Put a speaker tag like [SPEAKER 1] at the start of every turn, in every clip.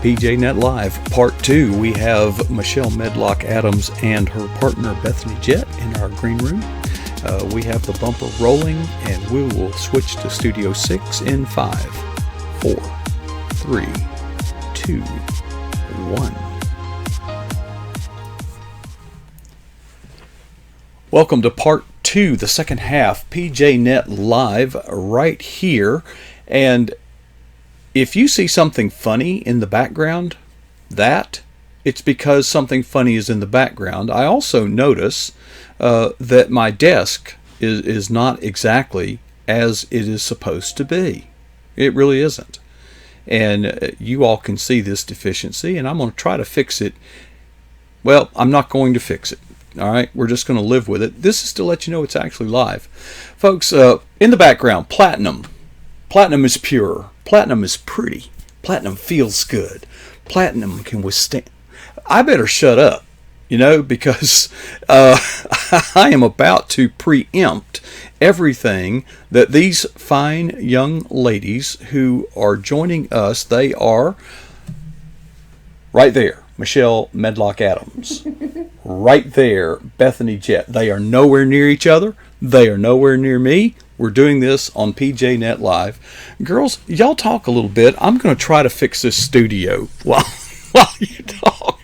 [SPEAKER 1] PJNet Live Part 2. We have Michelle Medlock Adams and her partner Bethany Jett in our green room. We have the bumper rolling, and we will switch to Studio 6 in 5, 4, 3, 2, 1. Welcome to Part 2, the second half, PJNet Live, right here. And if you see something funny in the background, it's because something funny is in the background. I also notice that my desk is not exactly as it is supposed to be. It really isn't. And you all can see this deficiency, and I'm going to try to fix it. Well, I'm not going to fix it. All right, we're just going to live with it. This is to let you know it's actually live. Folks, in the background, platinum. Platinum is pure. Platinum is pretty. Platinum feels good. Platinum can withstand. I better shut up, because I am about to preempt everything that these fine young ladies who are joining us, they are right there, Michelle Medlock Adams. Right there, Bethany Jett. They are nowhere near each other. They are nowhere near me. We're doing this on PJNet Live. Girls, y'all talk a little bit. I'm going to try to fix this studio while you talk.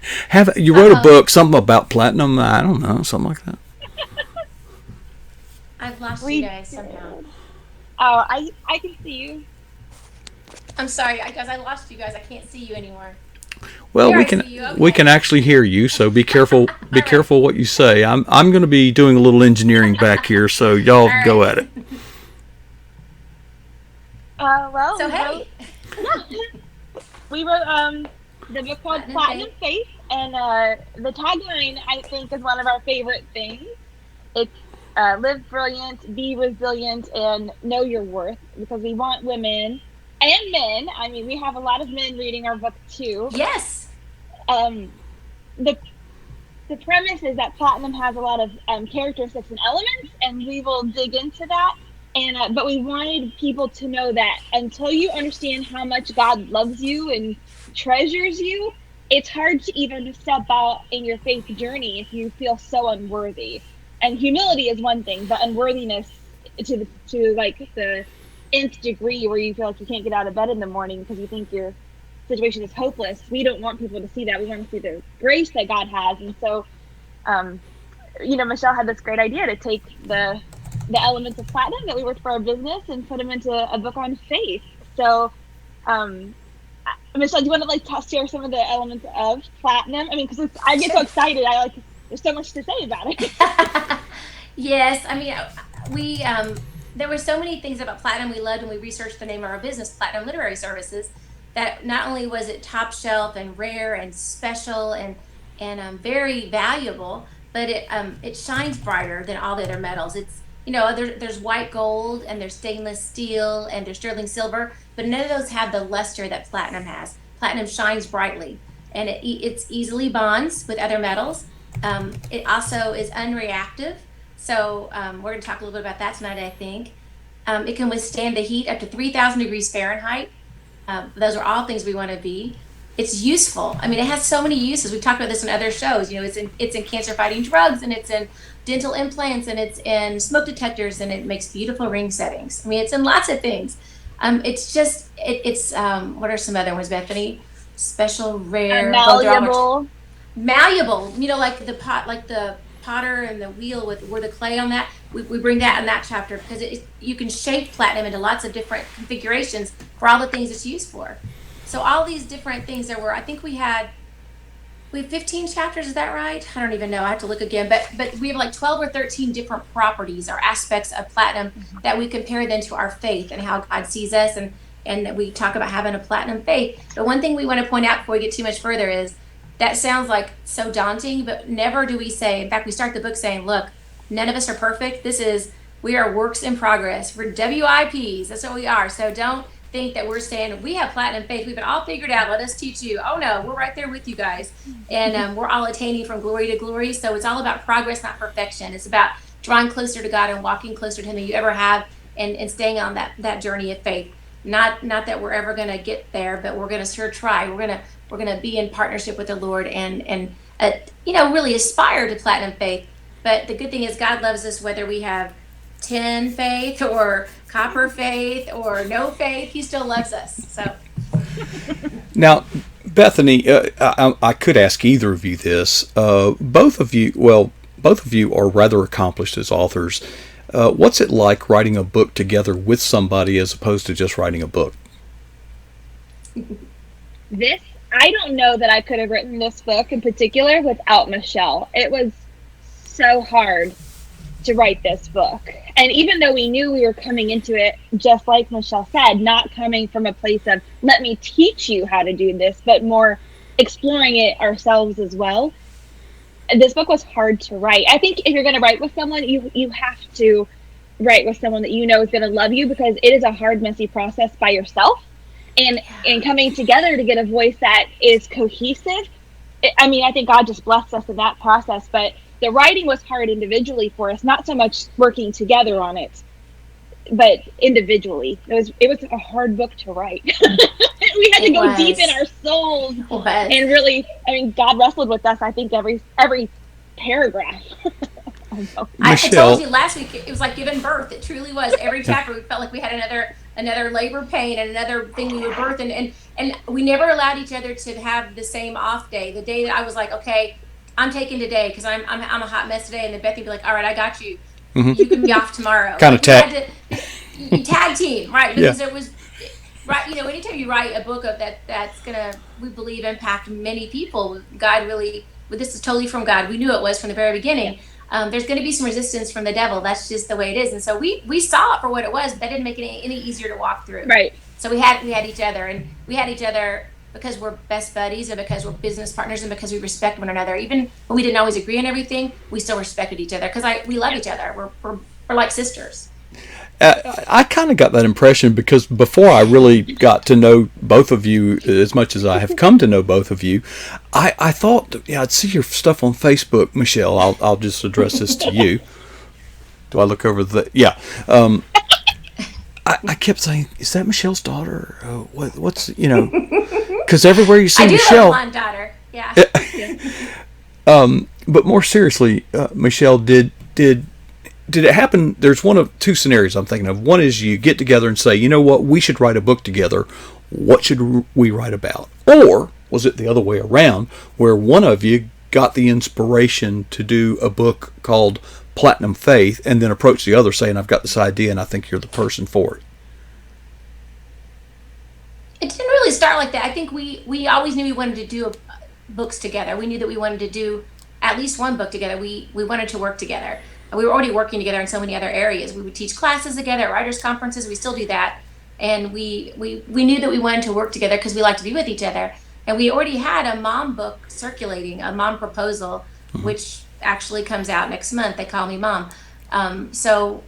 [SPEAKER 1] You wrote a book, something about platinum? I don't know, something like that.
[SPEAKER 2] I've lost you guys somehow.
[SPEAKER 3] Oh, I can see you.
[SPEAKER 2] I'm sorry, guys. I lost you guys. I can't see you anymore.
[SPEAKER 1] Well, we can actually hear you, so be careful. Be careful what you say. I'm going to be doing a little engineering back here, so y'all go at it.
[SPEAKER 3] We wrote the book called Platinum Faith, and the tagline I think is one of our favorite things. It's live brilliant, be resilient, and know your worth, because we want women and men. I mean, we have a lot of men reading our book too.
[SPEAKER 2] Yes.
[SPEAKER 3] The premise is that platinum has a lot of characteristics and elements, and we will dig into that. And but we wanted people to know that until you understand how much God loves you and treasures you, it's hard to even step out in your faith journey if you feel so unworthy. And humility is one thing, but unworthiness to like the nth degree, where you feel like you can't get out of bed in the morning because you think your situation is hopeless. We don't want people to see that. We want to see the grace that God has. And so, Michelle had this great idea to take the elements of platinum that we worked for our business and put them into a book on faith. So, Michelle, do you want to share some of the elements of platinum? I mean, because I get so excited. There's so much to say about it.
[SPEAKER 2] Yes, I mean, we there were so many things about platinum we loved when we researched the name of our business, Platinum Literary Services, that not only was it top shelf and rare and special and very valuable, but it shines brighter than all the other metals. It's there's white gold and there's stainless steel and there's sterling silver, but none of those have the luster that platinum has. Platinum shines brightly, and it's easily bonds with other metals. It also is unreactive. So we're going to talk a little bit about that tonight, I think. It can withstand the heat up to 3,000 degrees Fahrenheit. Those are all things we want to be. It's useful. I mean, it has so many uses. We've talked about this in other shows. It's in cancer-fighting drugs, and it's in dental implants, and it's in smoke detectors, and it makes beautiful ring settings. I mean, it's in lots of things. It's just, what are some other ones, Bethany? Special, rare.
[SPEAKER 3] Malleable.
[SPEAKER 2] Malleable. Like the potter and the wheel with the clay on that. We bring that in that chapter because you can shape platinum into lots of different configurations for all the things it's used for. So all these different things I think we have 15 chapters, is that right? I don't even know. I have to look again. But we have like 12 or 13 different properties or aspects of platinum that we compare then to our faith and how God sees us, and we talk about having a platinum faith. But one thing we want to point out before we get too much further is that sounds like so daunting, but never do we say, in fact, we start the book saying, look, none of us are perfect. We are works in progress. We're WIPs. That's what we are. So don't think that we're saying we have platinum faith. We've it all figured out. Let us teach you. Oh no, we're right there with you guys. And we're all attaining from glory to glory. So it's all about progress, not perfection. It's about drawing closer to God and walking closer to him than you ever have, and staying on that journey of faith. Not that we're ever going to get there, but we're going to sure try. We're going to be in partnership with the Lord and really aspire to platinum faith. But the good thing is God loves us whether we have tin faith or copper faith or no faith. He still loves us. So
[SPEAKER 1] Now, Bethany, I could ask either of you this. Both of you are rather accomplished as authors. What's it like writing a book together with somebody as opposed to just writing a book?
[SPEAKER 3] I don't know that I could have written this book in particular without Michelle. It was so hard to write this book. And even though we knew we were coming into it, just like Michelle said, not coming from a place of, let me teach you how to do this, but more exploring it ourselves as well. This book was hard to write. I think if you're going to write with someone, you have to write with someone that you know is going to love you, because it is a hard, messy process by yourself. And coming together to get a voice that is cohesive. I think God just blessed us in that process, but the writing was hard individually for us, not so much working together on it, but individually. It was a hard book to write. We had to go deep in our souls and really, God wrestled with us, I think, every paragraph.
[SPEAKER 2] I told you last week, it was like giving birth. It truly was. Every chapter, we felt like we had another labor pain and another thing we would birth. And we never allowed each other to have the same off day. The day that I was like, okay, I'm taking today because I'm a hot mess today. And then Bethany would be like, all right, I got you. Mm-hmm. You can be off tomorrow.
[SPEAKER 1] Kind of tag
[SPEAKER 2] team, right? Because it was, right, anytime you write a book of that's going to, we believe, impact many people, God really, this is totally from God. We knew it was from the very beginning. There's going to be some resistance from the devil. That's just the way it is. And so we saw it for what it was, but that didn't make it any easier to walk through.
[SPEAKER 3] Right.
[SPEAKER 2] So we had each other, and we had each other because we're best buddies and because we're business partners and because we respect one another. Even when we didn't always agree on everything, we still respected each other because we love each other. We're like sisters.
[SPEAKER 1] I kind of got that impression because before I really got to know both of you as much as I have come to know both of you, I thought, I'd see your stuff on Facebook, Michelle. I'll just address this to you. Do I look over the? Yeah. I kept saying, is that Michelle's daughter? What's because everywhere you see
[SPEAKER 2] I do
[SPEAKER 1] Michelle,
[SPEAKER 2] have a blonde daughter. Yeah.
[SPEAKER 1] But more seriously, Michelle, did it happen? There's one of two scenarios I'm thinking of. One is you get together and say, you know what, we should write a book together. What should we write about? Or was it the other way around, where one of you got the inspiration to do a book called Platinum Faith and then approached the other saying, I've got this idea and I think you're the person for it?
[SPEAKER 2] It didn't really start like that. I think we always knew we wanted to do books together. We knew that we wanted to do at least one book together. We wanted to work together. We were already working together in so many other areas. We would teach classes together at writers' conferences. We still do that. And we knew that we wanted to work together because we like to be with each other. And we already had a mom book circulating, a mom proposal, which actually comes out next month. They call me Mom. So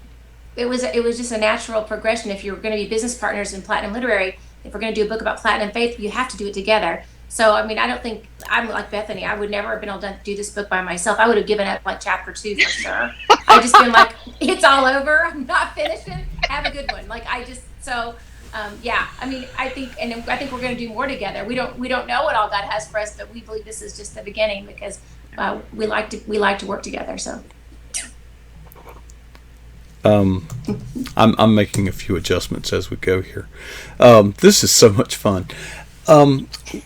[SPEAKER 2] it was just a natural progression. If you're going to be business partners in Platinum Literary, if we're going to do a book about Platinum Faith, you have to do it together. So, I don't think I'm like Bethany. I would never have been able to do this book by myself. I would have given up like chapter 2 for sure. I just been like, it's all over. I'm not finishing. Have a good one. I think we're going to do more together. We don't know what all God has for us, but we believe this is just the beginning because we like to work together. So.
[SPEAKER 1] I'm making a few adjustments as we go here. This is so much fun.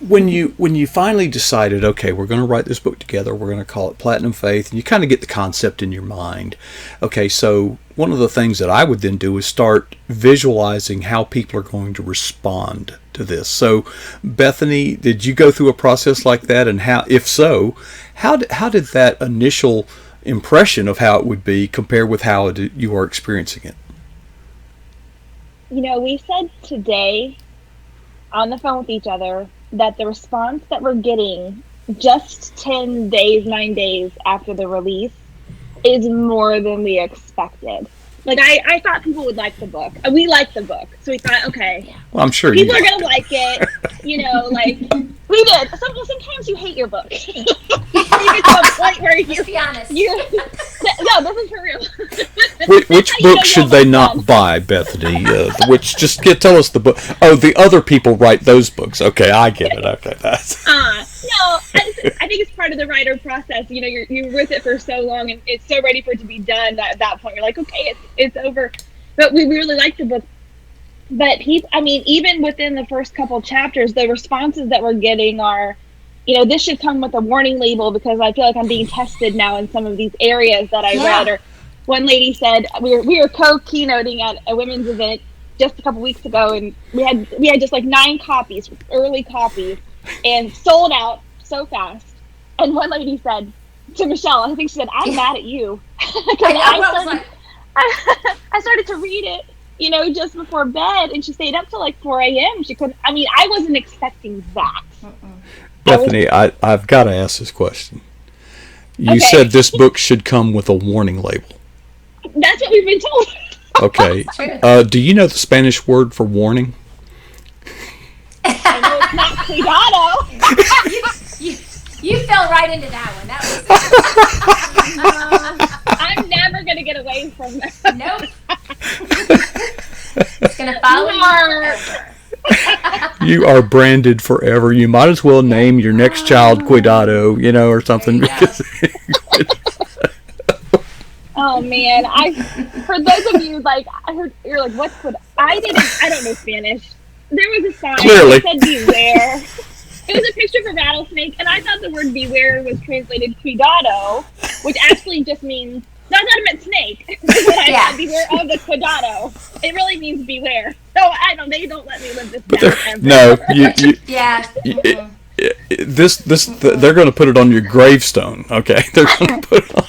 [SPEAKER 1] When you finally decided, okay, we're going to write this book together, we're going to call it Platinum Faith, and you kind of get the concept in your mind. Okay, so one of the things that I would then do is start visualizing how people are going to respond to this. So, Bethany, did you go through a process like that? And how, if so, how did that initial impression of how it would be compare with how you are experiencing it?
[SPEAKER 3] We said today on the phone with each other that the response that we're getting just 9 days after the release is more than we expected. Like I thought people would like the book. We like the book, so we thought, okay,
[SPEAKER 1] Well, I'm sure
[SPEAKER 3] people are gonna like it. Like we did. Sometimes you hate your book. You get to a point where
[SPEAKER 2] Let's be honest.
[SPEAKER 3] No, this is for real.
[SPEAKER 1] Which book should they not buy, Bethany? Tell us the book. Oh, the other people write those books. Okay, I get it. Okay, that's.
[SPEAKER 3] No, I think it's part of the writer process. You're with it for so long, and it's so ready for it to be done. That at that point, you're like, okay, it's over. But we really like the book. But even within the first couple chapters, the responses that we're getting are, this should come with a warning label because I feel like I'm being tested now in some of these areas that I read. Or one lady said we were co-keynoting at a women's event just a couple weeks ago, and we had just like 9 copies, early copies, and sold out so fast. And one lady said to Michelle, I think she said, "I'm mad at you." I started to read it, just before bed, and she stayed up till like 4 a.m. She couldn't. I wasn't expecting that.
[SPEAKER 1] Bethany, I've got to ask this question. You said this book should come with a warning label.
[SPEAKER 3] That's what we've been told.
[SPEAKER 1] Okay. Do you know the Spanish word for warning?
[SPEAKER 3] I know it's not cuidado.
[SPEAKER 2] You fell right into that one. That was
[SPEAKER 3] I'm never going to get away from that.
[SPEAKER 2] Nope. It's going to follow you forever.
[SPEAKER 1] You are branded forever. You might as well name your next child Cuidado, or something.
[SPEAKER 3] Oh man, for those of you I heard you're like, what's Cuidado? I don't know Spanish. There was a sign that said beware. It was a picture of a rattlesnake, and I thought the word beware was translated cuidado, which actually just means, no, I thought it meant snake. I thought beware of the cuidado. It really means beware. So they don't let me live this down.
[SPEAKER 1] No, they're going to put it on your gravestone, okay? They're going to put it on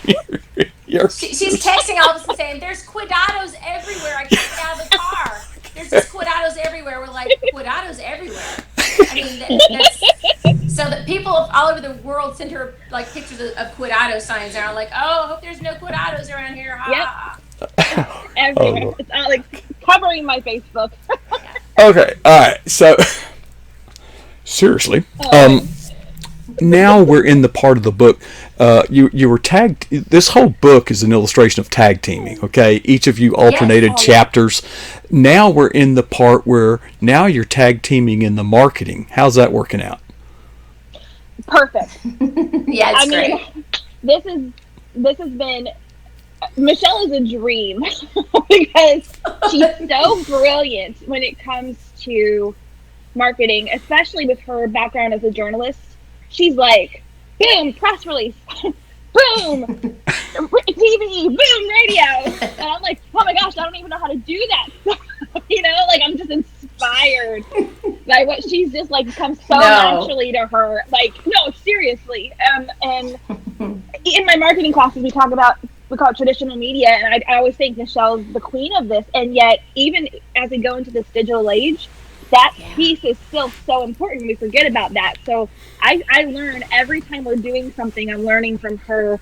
[SPEAKER 1] your
[SPEAKER 2] She's texting all of us and saying, there's cuidados everywhere. I can't get out of the car. There's just cuidados everywhere. We're like, cuidados everywhere. So that people all over the world send her like pictures of cuidado signs, and are like, "Oh, I hope there's no cuidados around here."
[SPEAKER 3] Yep. Everywhere. It's all like covering my Facebook.
[SPEAKER 1] Okay, all right. So seriously, now we're in the part of the book. You were tagged. This whole book is an illustration of tag teaming. Okay, each of you alternated chapters. Now we're in the part where now you're tag teaming in the marketing. How's that working out?
[SPEAKER 3] Perfect.
[SPEAKER 2] It's great.
[SPEAKER 3] This has been, Michelle is a dream because she's so brilliant when it comes to marketing, especially with her background as a journalist. She's like, boom, press release, boom, TV, boom, radio. And I'm like, oh my gosh, I don't even know how to do that. I'm just inspired by what she's just like comes so naturally to her. Like, no, seriously. And in my marketing classes, we call it traditional media. And I always think Michelle's the queen of this. And yet, even as we go into this digital age, that piece is still so important. We forget about that. So I learn every time we're doing something. I'm learning from her,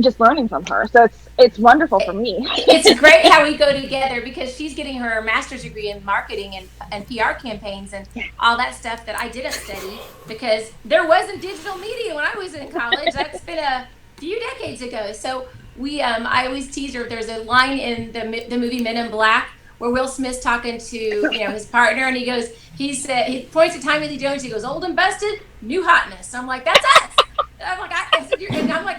[SPEAKER 3] just learning from her. So it's wonderful for me.
[SPEAKER 2] It's great how we go together because she's getting her master's degree in marketing and PR campaigns and all that stuff that I didn't study because there wasn't digital media when I was in college. That's been a few decades ago. So I always tease her. There's a line in the movie Men in Black where Will Smith's talking to his partner, and he points at Tommy Lee Jones. He goes, "Old and busted, new hotness." I'm like, "That's us." I'm like,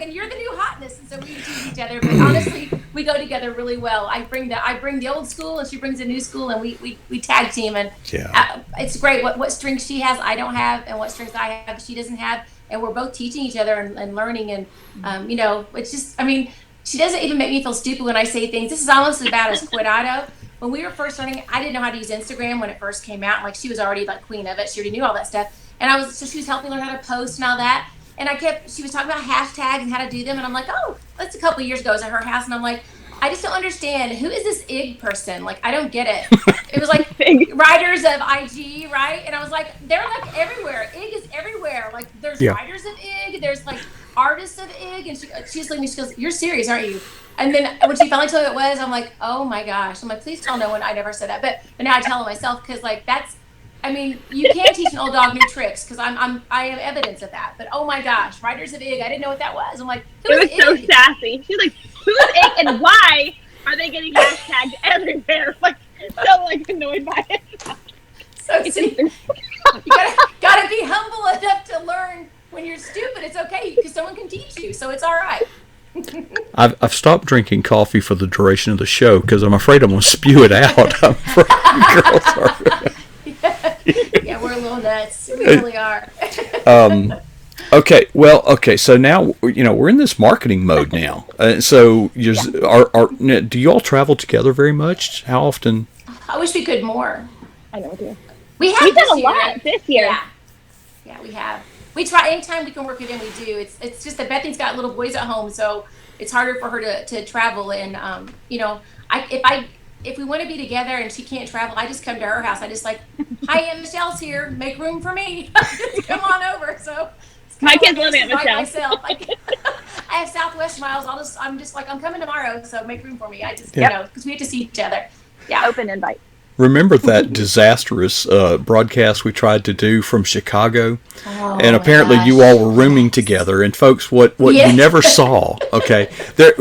[SPEAKER 2] and you're the new hotness, and so we tease each other. But honestly, we go together really well. I bring the old school, and she brings the new school, and we tag team, and it's great. What strengths she has, I don't have, and what strengths I have, she doesn't have, and we're both teaching each other and learning, and it's just, she doesn't even make me feel stupid when I say things. This is almost as bad as Cuidado. When we were first learning, I didn't know how to use Instagram when it first came out. Like, she was already like queen of it. She already knew all that stuff. And she was helping me learn how to post and all that. And she was talking about hashtags and how to do them. And I'm like, oh, that's a couple of years ago. I was at her house and I'm like, I just don't understand. Who is this IG person? Like, I don't get it. It was like writers of IG, right? And I was like, they're like everywhere. IG is everywhere. Like, there's writers of IG. There's like artist of Ig, and she's looking at me, she goes, "You're serious, aren't you?" And then when she finally told me what it was, I'm like, "Oh my gosh!" I'm like, "Please tell no one I never said that." But now I tell myself, because like that's, I mean, you can't teach an old dog new tricks, because I am evidence of that. But oh my gosh, writers of Ig, I didn't know what that was. I'm like,
[SPEAKER 3] it was so sassy. She's like, "Who's Ig and why are they getting hashtagged everywhere?" Like, so like annoyed by it.
[SPEAKER 2] So see, you gotta be humble enough to learn when you're stupid. It's okay, because someone can teach you, so it's all right.
[SPEAKER 1] I've stopped drinking coffee for the duration of the show because I'm afraid I'm going to spew it out. I'm afraid girls are.
[SPEAKER 2] Yeah, we're a little nuts. We really are.
[SPEAKER 1] Okay. So now we're in this marketing mode now. So do you all travel together very much? How often?
[SPEAKER 2] I wish we could more.
[SPEAKER 3] I know, dear.
[SPEAKER 2] We've
[SPEAKER 3] done a lot this year.
[SPEAKER 2] Yeah, we have. We try anytime we can work it in. We do. It's just that Bethany's got little boys at home, so it's harder for her to travel. And if we want to be together and she can't travel, I just come to her house. I just like, "Hi, Aunt Michelle's here. Make room for me. Just come on over." So
[SPEAKER 3] my kids love Aunt Michelle.
[SPEAKER 2] Myself. I have Southwest miles. I'm just like, "I'm coming tomorrow, so make room for me." I just because we have to see each other. Yeah.
[SPEAKER 3] Open invite.
[SPEAKER 1] Remember that disastrous broadcast we tried to do from Chicago?
[SPEAKER 2] Oh,
[SPEAKER 1] and apparently you all were rooming together. And folks, what you never saw, okay? They're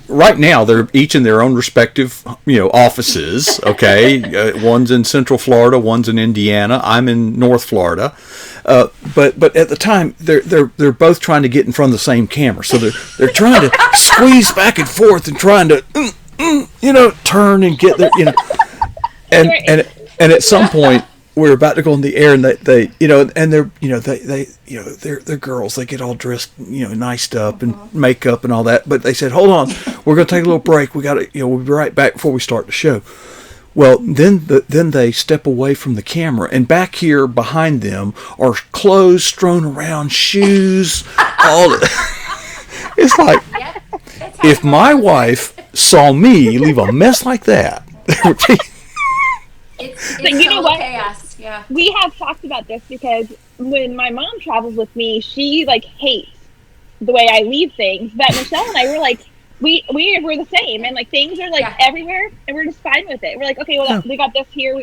[SPEAKER 1] right now they're each in their own respective offices, okay? One's in Central Florida, one's in Indiana. I'm in North Florida. But at the time they're both trying to get in front of the same camera. So they're trying to squeeze back and forth and trying to turn and get there, And at some point we're about to go in the air, and they're girls. They get all dressed, niced up and makeup and all that. But they said, "Hold on, we're going to take a little break. We got to, we'll be right back before we start the show." Well, then they step away from the camera, and back here behind them are clothes strewn around, shoes, all. It's like, if my wife saw me leave a mess like that, there would be.
[SPEAKER 2] It's
[SPEAKER 3] but you know what?
[SPEAKER 2] Chaos. Yeah.
[SPEAKER 3] We have talked about this because when my mom travels with me, she like hates the way I leave things. But Michelle and I were like, we're the same, and like things are like everywhere, and we're just fine with it. We're like, okay, well, we got this here.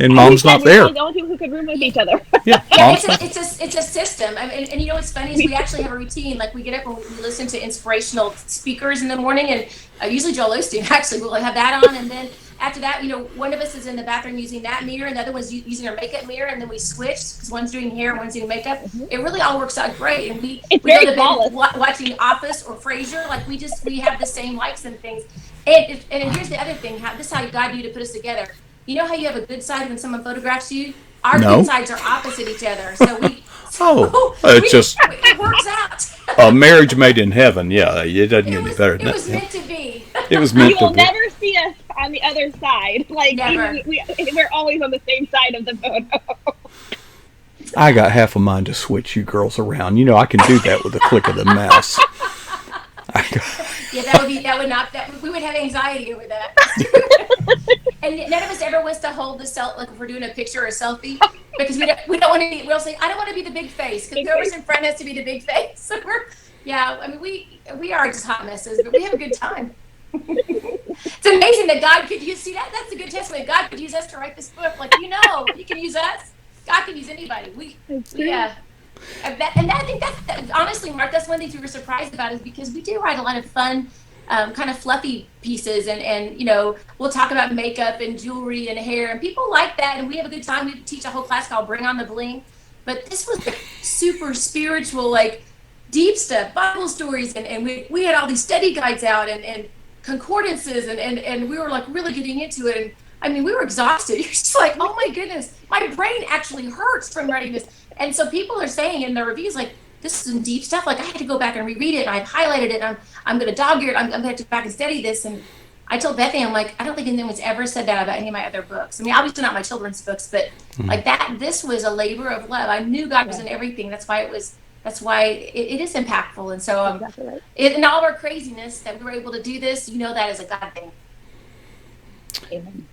[SPEAKER 1] And mom's not there.
[SPEAKER 3] We're the only people who could room with each other.
[SPEAKER 1] Yeah,
[SPEAKER 2] it's a system. And you know what's funny is we actually have a routine. Like we get up and we listen to inspirational speakers in the morning, and usually Joel Osteen. Actually, we'll have that on, and then after that, one of us is in the bathroom using that mirror, and the other one's using our makeup mirror, and then we switch because one's doing hair, one's doing makeup. It really all works out great, and we go to bed watching Office or Frasier. Like we have the same likes and things. And here's the other thing: this is how God knew to put us together. You know how you have a good side when someone photographs you? Our good sides are opposite each other, so we. It works out.
[SPEAKER 1] A marriage made in heaven. Yeah, it doesn't get any better than that.
[SPEAKER 2] It was meant to be.
[SPEAKER 1] It was meant to be.
[SPEAKER 3] You will never see us on the other side. Like
[SPEAKER 2] never.
[SPEAKER 3] We're always on the same side of the photo.
[SPEAKER 1] I got half a mind to switch you girls around. I can do that with a click of the mouse.
[SPEAKER 2] We would have anxiety over that. And none of us ever wants to hold the like if we're doing a picture or a selfie, because we don't want to be. We'll say, "I don't want to be the big face," because whoever's in front has to be the big face. So we are just hot messes, but we have a good time. It's amazing that God could use. See, that's a good testimony. God could use us to write this book. Like He can use us. God can use anybody. I think that's honestly, Mark, that's one thing we were surprised about, is because we do write a lot of fun, kind of fluffy pieces, and we'll talk about makeup and jewelry and hair, and people like that, and we have a good time. We teach a whole class called Bring on the Bling, but this was like super spiritual, like deep stuff, Bible stories, and we had all these study guides out and concordances, and we were like really getting into it, and I mean we were exhausted. You're just like, oh my goodness, my brain actually hurts from writing this. And so people are saying in the reviews, like, this is some deep stuff. Like, I had to go back and reread it, and I've highlighted it, and I'm going to dog ear it. I'm going to have to go back and study this. And I told Bethany, I'm like, I don't think anyone's ever said that about any of my other books. I mean, obviously not my children's books, but like that, this was a labor of love. I knew God was in everything. That's why it is impactful. And so in all our craziness that we were able to do this, that is a God thing.
[SPEAKER 3] Amen.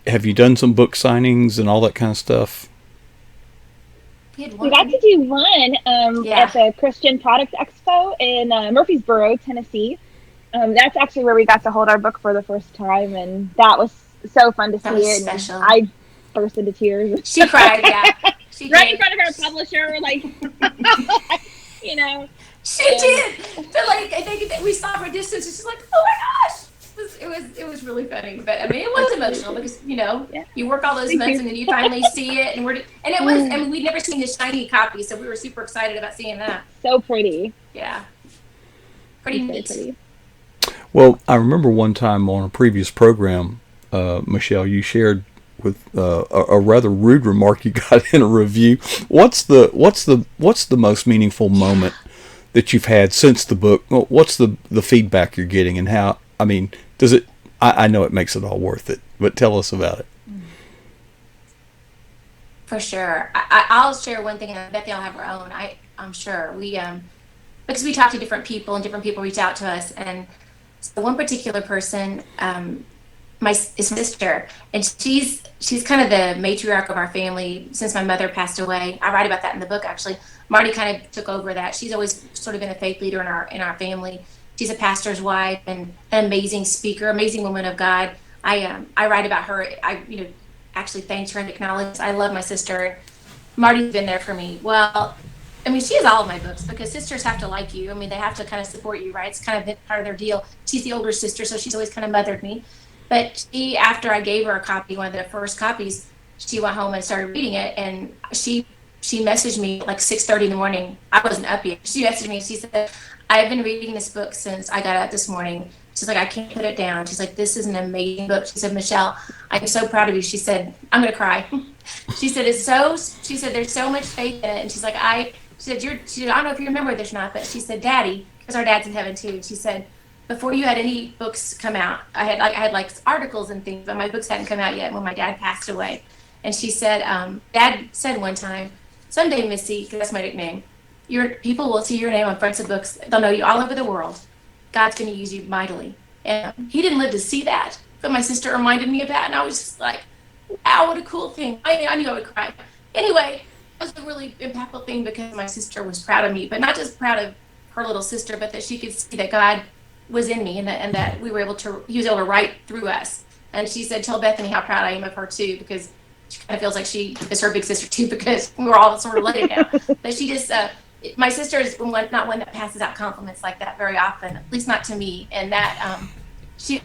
[SPEAKER 1] Have you done some book signings and all that kind of stuff?
[SPEAKER 2] We had
[SPEAKER 3] We
[SPEAKER 2] one.
[SPEAKER 3] got to do one
[SPEAKER 2] Yeah.
[SPEAKER 3] at the Christian Product Expo in Murfreesboro, Tennessee. That's actually where we got to hold our book for the first time, and that was so fun to
[SPEAKER 2] That
[SPEAKER 3] see
[SPEAKER 2] was
[SPEAKER 3] it. And
[SPEAKER 2] special.
[SPEAKER 3] I burst into tears
[SPEAKER 2] She cried, yeah. She
[SPEAKER 3] right in
[SPEAKER 2] did.
[SPEAKER 3] front of our publisher, like, you know.
[SPEAKER 2] She
[SPEAKER 3] And
[SPEAKER 2] did. But like I think that we saw from a distance, and she's like, "Oh my gosh!" It was really funny. But I mean, it was emotional because
[SPEAKER 3] yeah,
[SPEAKER 2] you work all those
[SPEAKER 3] thank
[SPEAKER 2] months
[SPEAKER 3] you.
[SPEAKER 2] and then you finally see it, and it was. I mean, we'd never seen the shiny copy, so we were super excited about seeing that.
[SPEAKER 3] So pretty.
[SPEAKER 2] Yeah, pretty
[SPEAKER 3] So
[SPEAKER 2] neat.
[SPEAKER 3] pretty.
[SPEAKER 1] Well, I remember one time on a previous program, Michelle, you shared with a rather rude remark you got in a review. What's the most meaningful moment that you've had since the book? Well, what's the feedback you're getting, and how? I mean, does it? I know it makes it all worth it, but tell us about it.
[SPEAKER 2] For sure. I'll share one thing, and Bethany will have her own. I'm sure because we talk to different people, and different people reach out to us, and so one particular person, my sister, and she's kind of the matriarch of our family since my mother passed away. I write about that in the book actually. Marty kind of took over that. She's always sort of been a faith leader in our family. She's a pastor's wife and an amazing speaker, amazing woman of God. I write about her. I actually thanked her and acknowledged I love my sister. Marty's been there for me. Well, I mean, she has all of my books because sisters have to like you. I mean, they have to kind of support you, right? It's kind of part of their deal. She's the older sister, so she's always kind of mothered me. But after I gave her a copy, one of the first copies, she went home and started reading it, and she messaged me like 6:30 in the morning. I wasn't up yet. She messaged me and she said, "I've been reading this book since I got up this morning." She's like, "I can't put it down." She's like, "This is an amazing book." She said, "Michelle, I'm so proud of you." She said, "I'm gonna cry." She said, She said, "There's so much faith in it," and she's like, she said, "I don't know if you remember this or not, but she said, Daddy, because our dad's in heaven too." She said, "Before you had any books come out, I had articles and things, but my books hadn't come out yet when my dad passed away." And she said, "Dad said one time, someday, Missy, because that's my nickname, your people will see your name on fronts of books. They'll know you all over the world. God's going to use you mightily." And he didn't live to see that, but my sister reminded me of that, and I was just like, "Wow, what a cool thing!" I knew I would cry. Anyway, that was a really impactful thing because my sister was proud of me, but not just proud of her little sister, but that she could see that God was in me, and that he was able to write through us. And she said, "Tell Bethany how proud I am of her too, because she kind of feels like she is her big sister too, because we're all sort of related now." But she just, my sister is not one that passes out compliments like that very often, at least not to me. And that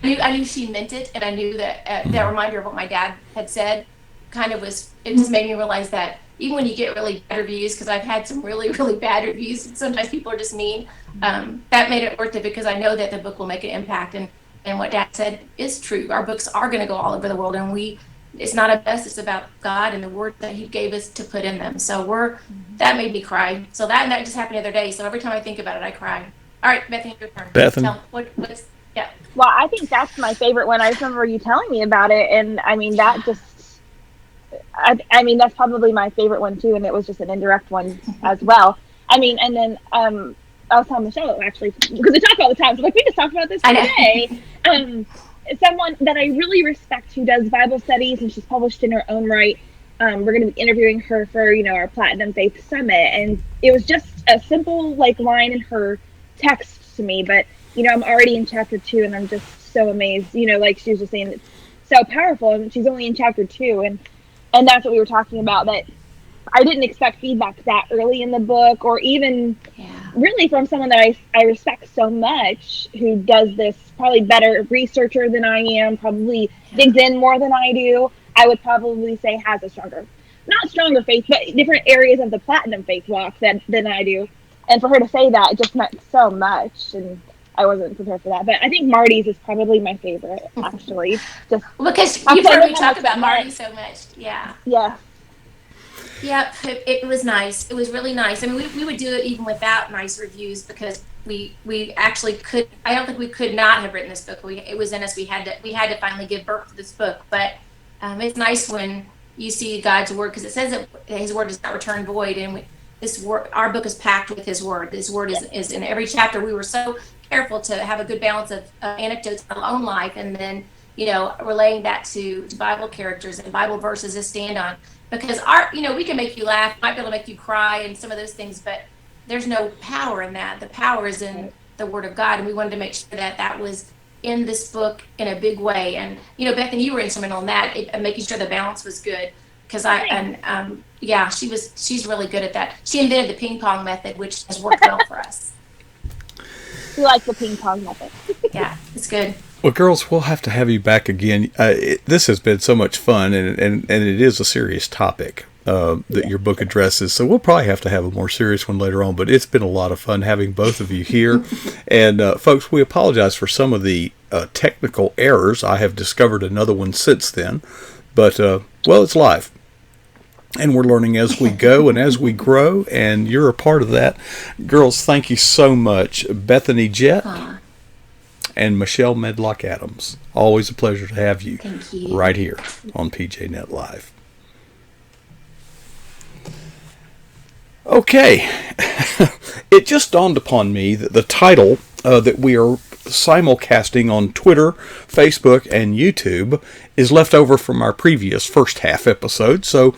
[SPEAKER 2] I knew she meant it, and I knew that that reminder of what my dad had said it just made me realize that even when you get really bad reviews, because I've had some really, really bad reviews, and sometimes people are just mean, that made it worth it because I know that the book will make an impact. And what Dad said is true. Our books are going to go all over the world, and it's not about us, it's about God and the word that he gave us to put in them. So that made me cry. So that just happened the other day. So every time I think about it, I cry. All right, Bethany, your turn.
[SPEAKER 1] Bethany?
[SPEAKER 2] Yeah.
[SPEAKER 3] Well, I think that's my favorite one. I remember you telling me about it, and I mean that just, I mean that's probably my favorite one too, and it was just an indirect one as well. I mean, and then I was telling Michelle actually because we talk all the time, so like we just talked about this today. Someone that I really respect who does Bible studies, and she's published in her own right. We're going to be interviewing her for our Platinum Faith Summit, and it was just a simple line in her text to me, but I'm already in chapter 2, and I'm just so amazed. Like she was just saying, it's so powerful, and she's only in chapter 2, and that's what we were talking about. That I didn't expect feedback that early in the book, or even really from someone that I respect so much, who does this probably better researcher than I am, probably digs in more than I do. I would probably say has a not stronger faith, but different areas of the Platinum Faith walk than I do. And for her to say that, it just meant so much, and I wasn't prepared for that. But I think Marty's is probably my favorite, actually. Just
[SPEAKER 2] because you've heard me talk about Marty so much. Yeah.
[SPEAKER 3] Yeah.
[SPEAKER 2] Yep, it was nice. It was really nice. I mean, we would do it even without nice reviews because we actually could. I don't think we could not have written this book. It was in us. We had to finally give birth to this book. But it's nice when you see God's word, because it says that His word does not return void, and our book is packed with His word. His word is in every chapter. We were so careful to have a good balance of anecdotes in our own life, and then relaying that to Bible characters and Bible verses to stand on. Because we can make you laugh, might be able to make you cry and some of those things, but there's no power in that. The power is in the Word of God. And we wanted to make sure that that was in this book in a big way. And, Bethany, you were instrumental in that, making sure the balance was good. Because she's really good at that. She invented the ping pong method, which has worked well for us.
[SPEAKER 3] We like the ping pong method.
[SPEAKER 2] Yeah, it's good.
[SPEAKER 1] Well, girls, we'll have to have you back again. This has been so much fun, and it is a serious topic that your book addresses. So we'll probably have to have a more serious one later on. But it's been a lot of fun having both of you here. And folks, we apologize for some of the technical errors. I have discovered another one since then. But, it's live. And we're learning as we go and as we grow, and you're a part of that. Girls, thank you so much. Bethany Jett and Michelle Medlock Adams. Always a pleasure to have you, right here on PJNet Live. Okay. It just dawned upon me that the title that we are simulcasting on Twitter, Facebook, and YouTube is left over from our previous first half episode. So,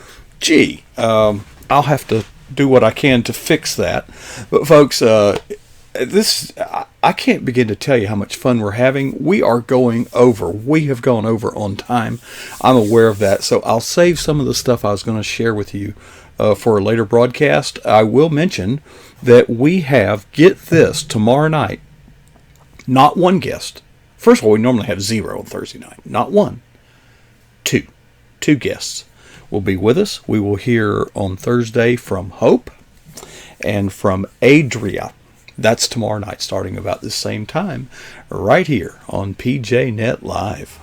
[SPEAKER 1] I'll have to do what I can to fix that. But folks, I can't begin to tell you how much fun we're having. We are going over. We have gone over on time. I'm aware of that. So I'll save some of the stuff I was going to share with you for a later broadcast. I will mention that we have, get this, tomorrow night, not one guest. First of all, we normally have 0 on Thursday night. Not one. 2. 2 guests will be with us. We will hear on Thursday from Hope and from Adria. That's tomorrow night, starting about the same time, right here on PJNet Live.